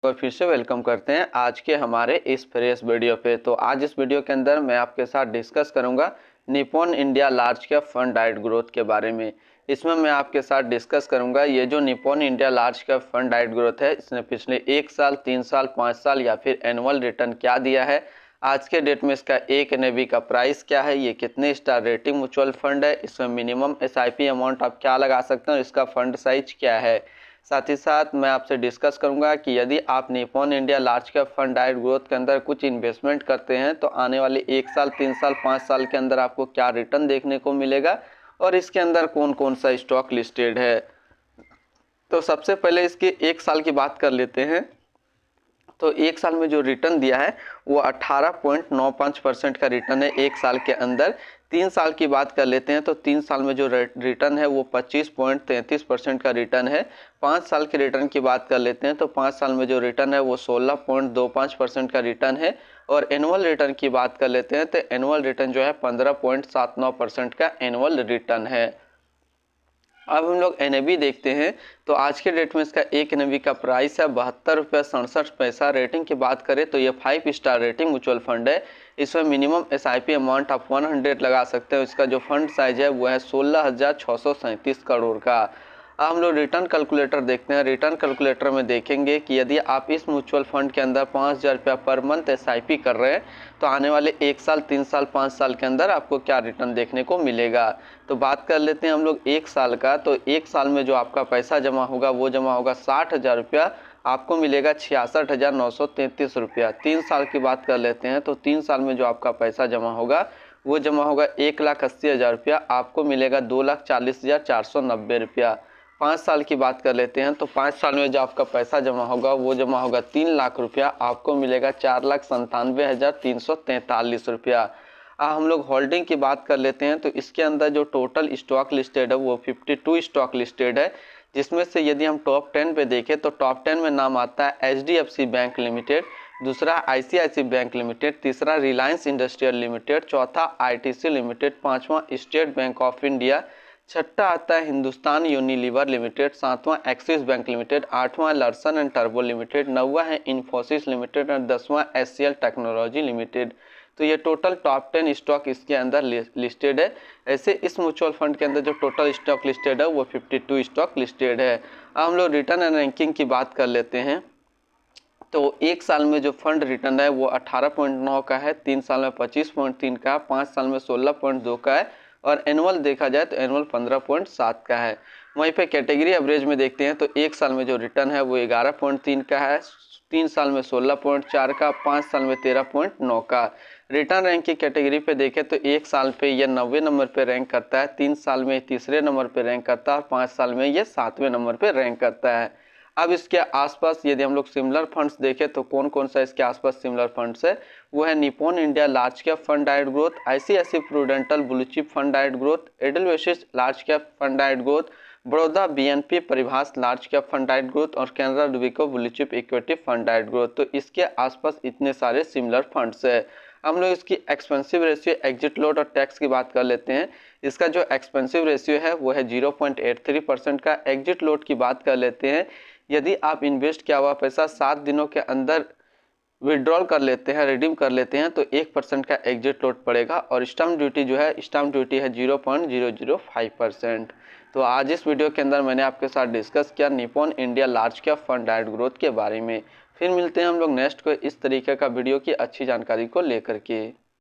और फिर से वेलकम करते हैं आज के हमारे इस फ्रेश वीडियो पे। तो आज इस वीडियो के अंदर मैं आपके साथ डिस्कस करूंगा Nippon India large cap fund diet growth के बारे में। इसमें मैं आपके साथ डिस्कस करूंगा ये जो Nippon India large cap fund diet growth है, इसने पिछले 1 साल, 3 साल, 5 साल या फिर एनुअल रिटर्न क्या दिया है, आज के डेट में इसका एक एनएवी का प्राइस क्या है, ये कितने स्टार रेटिंग म्यूचुअल फंड है, इसमें मिनिमम एसआईपी अमाउंट आप क्या लगा सकते हैं और इसका फंड साइज क्या है। साथ ही साथ मैं आपसे डिस्कस करूंगा कि यदि आप Nippon India large cap fund diet growth के अंदर कुछ इन्वेस्टमेंट करते हैं तो आने वाले 1 साल, 3 साल, 5 साल के अंदर आपको क्या रिटर्न देखने को मिलेगा और इसके अंदर कौन कौन सा स्टॉक लिस्टेड है। तो सबसे पहले इसके 1 साल की बात कर लेते हैं। तो 1 साल में जो रिटर्न दिया है वो 18.95% का रिटर्न है 1 साल के अंदर। 3 साल की बात कर लेते हैं तो 3 साल में जो रिटर्न है वो 25.33% का रिटर्न है। 5 साल के रिटर्न की बात कर लेते हैं तो 5 साल में जो रिटर्न है वो 16.25% का रिटर्न है। और एनुअल रिटर्न की बात कर लेते हैं तो एनुअल रिटर्न जो है 15.79% का एनुअल रिटर्न है। अब हम लोग एनएवी देखते हैं। तो आज के डेट में इसका एक एनएवी का प्राइस है 72 रुपये 67 पैसा। रेटिंग की बात करें तो ये 5 स्टार रेटिंग म्यूचुअल फंड है। इसमें मिनिमम एसआईपी अमाउंट आप 100 लगा सकते हो। इसका जो फंड साइज है वो है 16,637 करोड़ का। अब हम लोग रिटर्न कैलकुलेटर देखते हैं। रिटर्न कैलकुलेटर में देखेंगे कि यदि आप इस म्यूचुअल फंड के अंदर 5,000 रुपया पर मंथ एसआईपी कर रहे हैं तो आने वाले 1 साल, 3 साल, 5 साल के अंदर आपको क्या रिटर्न देखने को मिलेगा। तो बात कर लेते हैं हम लोग 1 साल का। तो 1 साल में जो आपका पैसा जमा होगा वो जमा होगा 60,000 रुपया, आपको मिलेगा 66,933 रुपया। 3 साल की बात कर लेते हैं तो 3 साल में जो आपका पैसा जमा होगा वो जमा होगा 1,80,000 रुपया, आपको मिलेगा 2,40,490 रुपया। 5 साल की बात कर लेते हैं तो 5 साल में जो आपका पैसा जमा होगा वो जमा होगा 3 लाख रुपया, आपको मिलेगा 4,97,343 रुपया। हम लोग होल्डिंग की बात कर लेते हैं तो इसके अंदर जो टोटल स्टॉक लिस्टेड है वो 52 स्टॉक लिस्टेड है, जिसमें से यदि हम टॉप 10 पे देखें तो टॉप 10 में नाम आता है एचडीएफसी बैंक लिमिटेड, दूसरा आईसीआईसी बैंक लिमिटेड, तीसरा रिलायंस इंडस्ट्रियल लिमिटेड, चौथा आईटीसी लिमिटेड, पांचवा स्टेट बैंक ऑफ इंडिया, छठा आता है हिंदुस्तान यूनिलीवर लिमिटेड, सातवां एक्सिस बैंक लिमिटेड, आठवां लर्सन एंड टर्बो लिमिटेड, नौवां है इन्फोसिस लिमिटेड और 10वां एचसीएल टेक्नोलॉजी लिमिटेड। तो ये टोटल टॉप 10 स्टॉक इसके अंदर लिस्टेड है। ऐसे इस म्यूचुअल फंड के अंदर जो टोटल स्टॉक लिस्टेड है वो 52 स्टॉक लिस्टेड है। अब हम लोग रिटर्न एंड रैंकिंग की बात कर लेते हैं। तो 1 साल में जो फंड रिटर्न है वो 18.9 का है, 3 साल में 25.3 का है, 5 साल में 16.2 का है और एनुअल देखा जाए तो एनुअल 15.7 का है। वहीं पे कैटेगरी एवरेज में देखते हैं तो 1 साल में जो रिटर्न है वो 11.3 का है, 3 साल में 16.4 का, 5 साल में 13.9 का। रिटर्न रैंक की कैटेगरी पे देखें तो 1 साल पे यह 90 नंबर पे रैंक करता है, 3 साल में तीसरे नंबर पे रैंक करता है और 5 साल में ये 7वें नंबर पे रैंक करता है। अब इसके आसपास यदि हम लोग सिमिलर फंड्स देखें तो कौन कौन सा इसके आसपास सिमिलर फंड्स है, वो है Nippon India large cap fund diet growth, ICIC Prudential blue chip fund diet growth, एडलवेसिस large cap fund diet growth, Baroda BNP परिभाष large cap fund diet growth और Canara डुबिको blue chip equity fund diet growth. तो इसके आसपास इतने सारे similar funds है। हम लोग इसकी एक्सपेंसिव रेशियो, एग्जिट लोड और टैक्स की बात कर लेते हैं। इसका जो एक्सपेंसिव रेशियो है वो है 0.83% का। एग्जिट लोड की बात कर लेते हैं, यदि आप इन्वेस्ट किया हुआ पैसा 7 दिनों के अंदर विड्रॉल कर लेते हैं, रिडीम कर लेते हैं तो 1% का एग्जिट लोड पड़ेगा और स्टैम्प ड्यूटी जो है, स्टैम्प ड्यूटी है 0.005%। तो आज इस वीडियो के अंदर मैंने आपके साथ डिस्कस किया Nippon India large cap fund diet growth के बारे में। फिर मिलते हैं हम लोग नेक्स्ट को इस तरीके का वीडियो की अच्छी जानकारी को लेकर के।